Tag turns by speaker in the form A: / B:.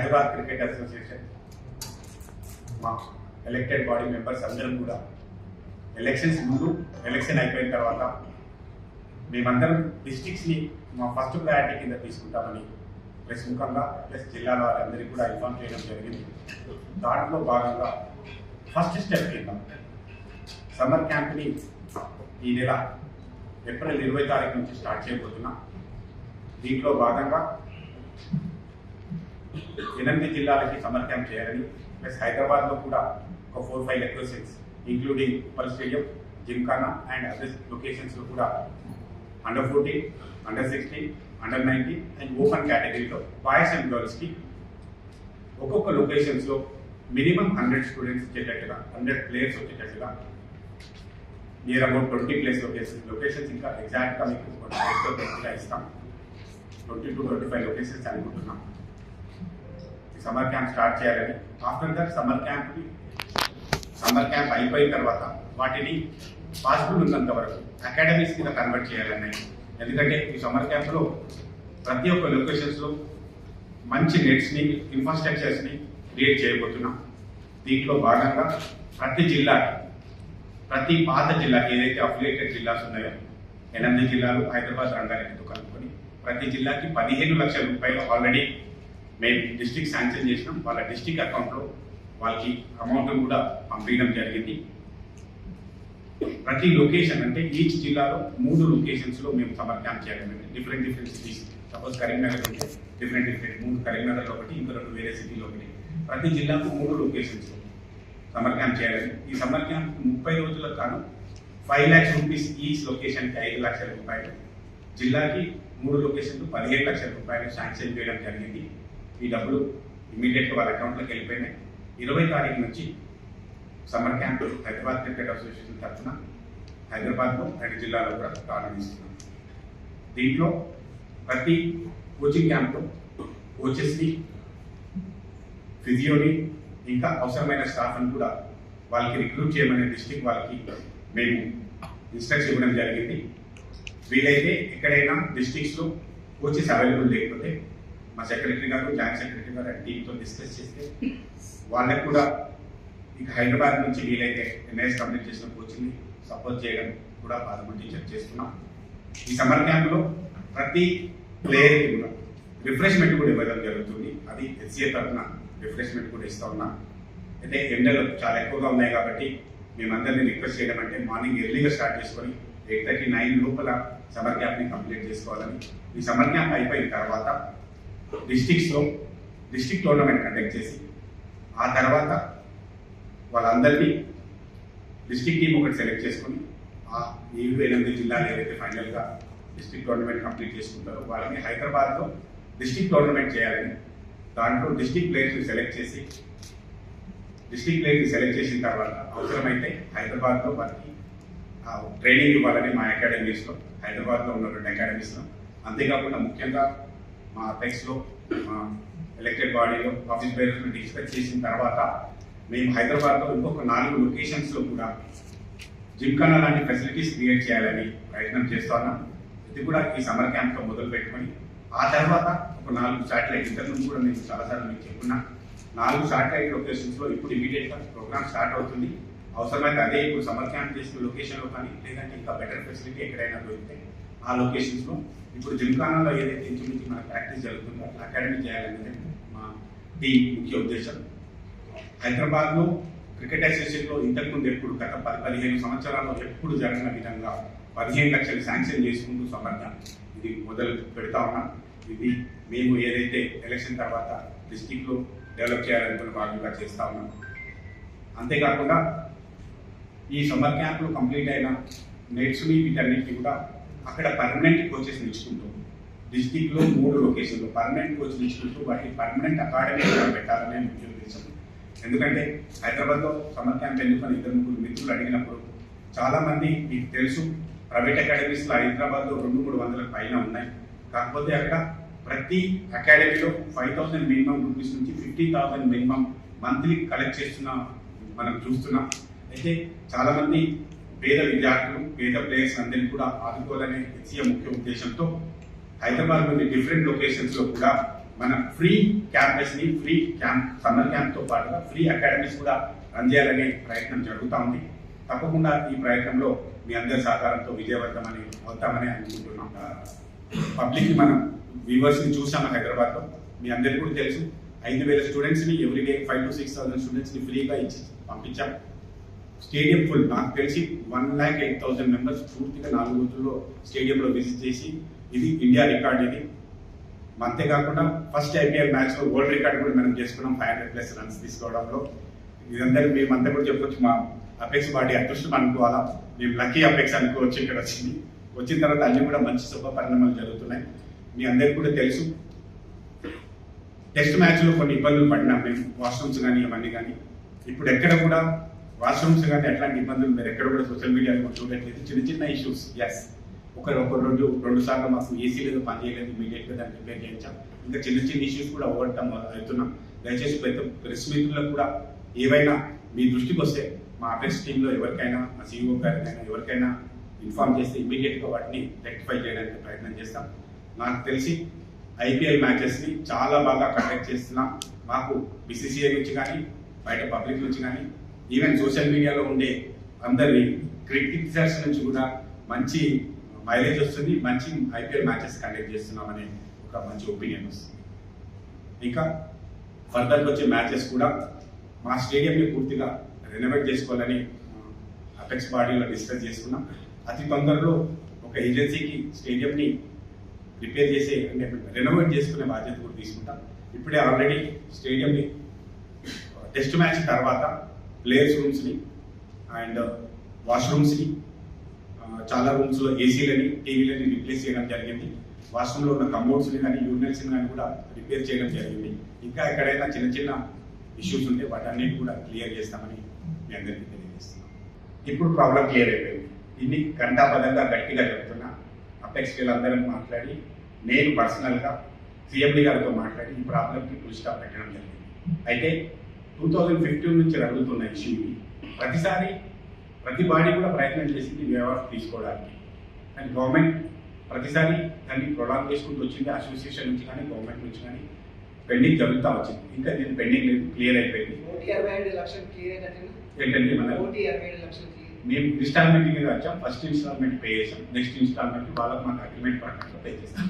A: Hyderabad cricket association మా elected body members అందరం కూడా ఎలక్షన్స్ ముందు, ఎలక్షన్ అయిపోయిన తర్వాత మేమందరం డిస్ట్రిక్ట్స్ని మా ఫస్ట్ ప్రయారిటీ కింద తీసుకుంటామని ప్లస్ ముఖంగా ప్లస్ జిల్లాల వారందరికీ కూడా ఇన్ఫార్మ్ చేయడం జరిగింది. దాంట్లో భాగంగా ఫస్ట్ స్టెప్ కింద సమ్మర్ క్యాంప్ని ఈ నెల ఏప్రిల్ 20 తారీఖు నుంచి స్టార్ట్ చేయబోతున్నాం. దీంట్లో భాగంగా 8 జిల్లాలకి సమ్మర్ క్యాంప్ చేయాలని ప్లస్ హైదరాబాద్లో కూడా ఒక 4-5 locations including Uppal stadium, Gymkhana and other లొకేషన్స్లో కూడా under 14, under 16, under 19 and open కేటగిరీలో బాయ్స్ అండ్ గర్ల్స్కి ఒక్కొక్క లొకేషన్స్లో మినిమం 100 స్టూడెంట్స్ వచ్చేటట్టుగా 100 ప్లేయర్స్ వచ్చేటట్టుగా నియర్ అబౌట్ 20 ప్లేస్ లొకేషన్స్ ఇంకా ఎగ్జాక్ట్గా మీకు డేట్గా ఇస్తాం. 20 to 25 లొకేషన్స్ అనుకుంటున్నాం ఈ సమ్మర్ క్యాంప్ స్టార్ట్ చేయాలని. ఆఫ్టర్ దట్ సమ్మర్ క్యాంప్ అయిపోయిన తర్వాత వాటిని పాసిబుల్ ఉన్నంత వరకు అకాడమీస్ కింద కన్వర్ట్ చేయాలని. ఎందుకంటే ఈ సమ్మర్ క్యాంప్లో ప్రతి ఒక్క లొకేషన్స్లో మంచి నెట్స్ని, ఇన్ఫ్రాస్ట్రక్చర్స్ని క్రియేట్ చేయబోతున్నాం. దీంట్లో భాగంగా ప్రతి పాత జిల్లాకి ఏదైతే అఫిలియేటెడ్ జిల్లాస్ ఉన్నాయో 8 జిల్లాలు హైదరాబాద్ రంగారెడ్డితో కలుపుకొని ప్రతి జిల్లాకి 15 లక్షల రూపాయలు ఆల్రెడీ మేము డిస్ట్రిక్ట్ శాంక్షన్ చేసినాం. వాళ్ళ డిస్ట్రిక్ట్ అకౌంట్లో వాళ్ళకి అమౌంట్ కూడా పంపించడం జరిగింది. ప్రతి లొకేషన్ అంటే ఈచ్ జిల్లాలో 3 లొకేషన్స్లో మేము సమ్మర్ క్యాంప్ చేయాలి. డిఫరెంట్ సిటీస్, సపోజ్ కరీంనగర్ ఉంటే డిఫరెంట్ 3 కరీంనగర్లో ఒకటి, ఇంకో 2 వేరే సిటీలో ఒకటి. ప్రతి జిల్లాకు 3 లొకేషన్స్లో సమ్మర్ క్యాంప్ చేయాలని. ఈ సమ్మర్ క్యాంప్ 30 రోజులకు గాను 5 lakhs రూపీస్ ఈచ్ లొకేషన్కి 5 లక్షల రూపాయలు, జిల్లాకి 3 లొకేషన్లు 15 లక్షల రూపాయలు శాంక్షన్ చేయడం జరిగింది. ఈ డబ్బులు ఇమీడియట్గా వాళ్ళ అకౌంట్లోకి వెళ్ళిపోయినాయి. 20 తారీఖు నుంచి summer camp Hyderabad cricket association తరఫున హైదరాబాద్లో 2 జిల్లాలో కూడా ప్రారంభిస్తున్నాం. దీంట్లో ప్రతి కోచింగ్ క్యాంప్లో కోచెస్ని, ఫిజియోని, ఇంకా అవసరమైన స్టాఫ్ని కూడా వాళ్ళకి రిక్రూట్ చేయమనే డిస్ట్రిక్ట్ వాళ్ళకి మేము ఇన్స్ట్రక్షన్ ఇవ్వడం జరిగింది. వీలైతే ఎక్కడైనా డిస్ట్రిక్ట్స్లో కోచెస్ అవైలబుల్ లేకపోతే మా సెక్రటరీ గారు, జాయింట్ సెక్రటరీ గారు టీంతో డిస్కస్ చేస్తే వాళ్ళకు కూడా ఇక హైదరాబాద్ నుంచి వీలైతే ఎన్ఐఎస్ కంప్లీట్ చేసిన కోచింగ్ని సపోర్ట్ చేయడం కూడా బాధపడి టీచర్ చేస్తున్నాం. ఈ సమ్మర్ క్యాంప్లో ప్రతి ప్లేయర్కి కూడా రిఫ్రెష్మెంట్ కూడా ఇవ్వడం జరుగుతుంది. అది హెచ్సిఏ తరఫున రిఫ్రెష్మెంట్ కూడా ఇస్తూ ఉన్నాం. అయితే ఎండలు చాలా ఎక్కువగా ఉన్నాయి కాబట్టి మేమందరినీ రిక్వెస్ట్ చేయడం అంటే మార్నింగ్ ఎర్లీగా స్టార్ట్ చేసుకొని 8:30, 9 లోపల సమ్మర్ క్యాంప్ని కంప్లీట్ చేసుకోవాలని. ఈ సమ్మర్ క్యాంప్ అయిపోయిన తర్వాత డిస్ట్రిక్ట్ టోర్నమెంట్ కండక్ట్ చేసి ఆ తర్వాత వాళ్ళందరినీ డిస్ట్రిక్ట్ టీం ఒకటి సెలెక్ట్ చేసుకొని ఆ 7-8 జిల్లాలు ఏవైతే ఫైనల్గా డిస్ట్రిక్ట్ టోర్నమెంట్ కంప్లీట్ చేసుకుంటారో వాళ్ళని హైదరాబాద్లో డిస్ట్రిక్ట్ టోర్నమెంట్ చేయాలని. దాంట్లో డిస్ట్రిక్ట్ ప్లేయర్స్ని సెలెక్ట్ చేసిన తర్వాత అవసరమైతే హైదరాబాద్లో వారికి ట్రైనింగ్ ఇవ్వాలని మా అకాడమీస్లో, హైదరాబాద్లో ఉన్న 2 అకాడమీస్లో. అంతేకాకుండా ముఖ్యంగా మా అపెక్స్లో, మా ఎలక్టెడ్ బాడీలో ఆఫీస్ బేరర్స్ని డిస్కస్ చేసిన తర్వాత మేము హైదరాబాద్లో ఇంకొక 4 లొకేషన్స్లో కూడా జిమ్ఖానా లాంటి ఫెసిలిటీస్ క్రియేట్ చేయాలని ప్రయత్నం చేస్తున్నాం. ఇది కూడా ఈ సమ్మర్ క్యాంప్తో మొదలు పెట్టుకొని ఆ తర్వాత ఒక 4 శాటిలైట్, ఇంటర్ నుంచి కూడా నేను చాలాసార్లు మీకు చెప్పుకున్నా, 4 శాటిలైట్ లొకేషన్స్లో ఇప్పుడు ఇమీడియట్గా ప్రోగ్రామ్ స్టార్ట్ అవుతుంది. అవసరమైతే అదే ఇప్పుడు సమ్మర్ క్యాంప్ చేసిన లొకేషన్లో కానీ లేదంటే ఇంకా బెటర్ ఫెసిలిటీ ఎక్కడైనా దొరికితే ఆ లొకేషన్స్లో ఇప్పుడు జిమ్ఖానాలో ఏదైతే ఇంచుమించి మన ప్రాక్టీస్ జరుగుతుందో అట్లా అకాడమీ చేయాలనేది మా టీం ముఖ్య ఉద్దేశం. హైదరాబాద్లో క్రికెట్ అసోసియేషన్లో ఇంతకుముందు ఎప్పుడు గత 10-15 సంవత్సరాల్లో ఎప్పుడు జరిగిన విధంగా 15 లక్షలు శాంక్షన్ చేసుకుంటూ సమ్మర్ క్యాంప్ ఇది మొదలు పెడతా ఉన్నాం. ఇది మేము ఏదైతే ఎలక్షన్ తర్వాత డిస్ట్రిక్ట్లో డెవలప్ చేయాలనుకున్న భాగంగా చేస్తూ ఉన్నాం. అంతేకాకుండా ఈ సమ్మర్ క్యాంప్లో కంప్లీట్ అయిన నెట్స్ని వీటన్నిటిని కూడా అక్కడ పర్మనెంట్ కోచెస్ని ఇచ్చుకుంటూ డిస్ట్రిక్ట్లో 3 లొకేషన్లో పర్మనెంట్ కోచ్ని ఇచ్చుకుంటూ వాటికి పర్మనెంట్ అకాడమీ పెట్టాలనే ముఖ్య ఉద్దేశం. ఎందుకంటే హైదరాబాద్లో సమ్మర్ క్యాంప్ ఎందుకని 2-3 మిత్రులు అడిగినప్పుడు చాలామంది మీకు తెలుసు ప్రైవేట్ అకాడమీస్లో హైదరాబాద్లో 200-300 పైన ఉన్నాయి. కాకపోతే అక్కడ ప్రతి అకాడమీలో 5,000 మినిమం రూపీస్ నుంచి 50,000 మినిమం మంత్లీ కలెక్ట్ చేస్తున్న మనం చూస్తున్నాం. అయితే చాలామంది పేద విద్యార్థులు, పేద ప్లేయర్స్ అందరినీ కూడా ఆదుకోవాలనే హెచ్సిఏ ముఖ్య ఉద్దేశంతో హైదరాబాద్లోని డిఫరెంట్ లొకేషన్స్లో కూడా మన ఫ్రీ క్యాంపస్ని సమ్మర్ క్యాంప్తో పాటుగా ఫ్రీ అకాడమీస్ కూడా రన్ చేయాలనే ప్రయత్నం జరుగుతూ ఉంది. తప్పకుండా ఈ ప్రయత్నంలో మీ అందరి సహకారంతో విజయవంతమని అవుతామని అనుకుంటున్నాం. పబ్లిక్ని మనం వ్యూవర్స్ని చూసాము హైదరాబాద్లో. మీ అందరికీ కూడా తెలుసు 5,000 స్టూడెంట్స్ని ఎవ్రీడే 5,000 to 6,000 స్టూడెంట్స్ని ఫ్రీగా ఇచ్చి పంపించాం. Stadium full. నాకు తెలిసి 1,08,000 మెంబర్స్ పూర్తిగా 4 రోజుల్లో స్టేడియంలో విజిట్ చేసి ఇది ఇండియా రికార్డ్. ఇది అంతేకాకుండా ఫస్ట్ ఐపీఎల్ మ్యాచ్లో వరల్డ్ రికార్డ్ కూడా మనం చేసుకున్నాం 500+ రన్స్ తీసుకోవడంలో. ఇదందరూ మేమంతా కూడా చెప్పొచ్చు మా అపెక్స్ బాడీ అదృష్టం అనుకోవాలా, మేము లక్కీ అపెక్స్ అనుకోవచ్చు. ఇక్కడ వచ్చిన తర్వాత అన్ని కూడా మంచి శుభ పరిణామాలు జరుగుతున్నాయి. మీ అందరికీ కూడా తెలుసు టెస్ట్ మ్యాచ్లో కొన్ని ఇబ్బందులు పడినాం మేము, వాష్రూమ్స్ కానీ అవన్నీ కానీ. ఇప్పుడు ఎక్కడ కూడా వాష్రూమ్స్ కానీ ఎట్లాంటి ఇబ్బందులు మీరు ఎక్కడ కూడా సోషల్ మీడియాలో చూడట్లేదు. చిన్న చిన్న ఇష్యూస్. ఎస్, ఒక రోజు 2 సార్లు మాకు ఏసీ లేదు, పని చేయలేదు, ఇమీడియట్గా దాన్ని రిపేర్ చేయించాం. ఇంకా చిన్న చిన్న ఇష్యూస్ కూడా ఓవర్కమ్ అవుతున్నాం. దయచేసి ప్రెస్ మిత్రులకు కూడా ఏవైనా మీ దృష్టికి వస్తే మా అపెక్స్ టీంలో ఎవరికైనా, మా CEO గారికైనా ఎవరికైనా ఇన్ఫార్మ్ చేస్తే ఇమీడియట్గా వాటిని రెక్టిఫై చేయడానికి ప్రయత్నం చేస్తాం. నాకు తెలిసి ఐపీఎల్ మ్యాచెస్ని చాలా బాగా కండక్ట్ చేస్తున్నాం. మాకు BCCI నుంచి కానీ బయట పబ్లిక్ నుంచి కానీ ఈవెన్ సోషల్ మీడియాలో ఉండే అందరి క్రిటిసర్స్ నుంచి కూడా మంచి మైలేజ్ వస్తుంది. మంచి ఐపీఎల్ మ్యాచెస్ కండక్ట్ చేస్తున్నామనే ఒక మంచి ఒపీనియన్ వస్తుంది. ఇంకా ఫర్దర్కి వచ్చే మ్యాచెస్ కూడా మా స్టేడియంని పూర్తిగా రెనోవేట్ చేసుకోవాలని అపెక్స్ బాడీలో డిస్కస్ చేసుకున్నాం. అతి తొందరలో ఒక ఏజెన్సీకి స్టేడియంని రిపేర్ చేసే అంటే రెనోవేట్ చేసుకునే బాధ్యత కూడా తీసుకుంటాం. ఇప్పుడే ఆల్రెడీ స్టేడియంని టెస్ట్ మ్యాచ్ తర్వాత ప్లేయర్స్ రూమ్స్ని అండ్ వాష్రూమ్స్ని చాలా రూమ్స్లో ఏసీలని టీవీలని రిప్లేస్ చేయడం జరిగింది. వాష్రూమ్లో ఉన్న కంబోర్డ్స్ని కానీ యూరినల్స్ని కానీ కూడా రిపేర్ చేయడం జరిగింది. ఇంకా ఎక్కడైనా చిన్న చిన్న ఇష్యూస్ ఉంటే వాటన్నిటి కూడా క్లియర్ చేస్తామని మీ అందరికీ తెలియజేస్తున్నాం. ఇప్పుడు ప్రాబ్లం క్లియర్ అయిపోయింది. ఇన్ని గంటాపదంగా గట్టిగా చెప్తున్నా. అపెక్స్ వీళ్ళందరం మాట్లాడి నేను పర్సనల్గా CMD గారితో మాట్లాడి ఈ ప్రాబ్లంకి ఫుల్ స్టాప్ పెట్టడం జరిగింది. అయితే 2015 నుంచి రగులుతున్న ఇష్యూ ఇది. ప్రతి బాడీ కూడా ప్రయత్నం చేసింది వ్యవస్థ తీసుకోవడానికి, కానీ గవర్నమెంట్ ప్రతిసారి దాన్ని ప్రొలాంగ్ చేసుకుంటూ వచ్చింది. అసోసియేషన్ నుంచి కానీ గవర్నమెంట్ నుంచి కానీ పెండింగ్ జరుగుతూ వచ్చింది. ఇంకా నేను పెండింగ్ లేదు, క్లియర్ అయిపోయింది. ఏంటంటే మేము ఇన్స్టాల్మెంట్ మీద వచ్చాం. ఫస్ట్ ఇన్స్టాల్మెంట్ పే చేసాం, నెక్స్ట్ ఇన్స్టాల్మెంట్ వాళ్ళకి మాకు అగ్రిమెంట్ ప్రకారంగా పే చేస్తాం.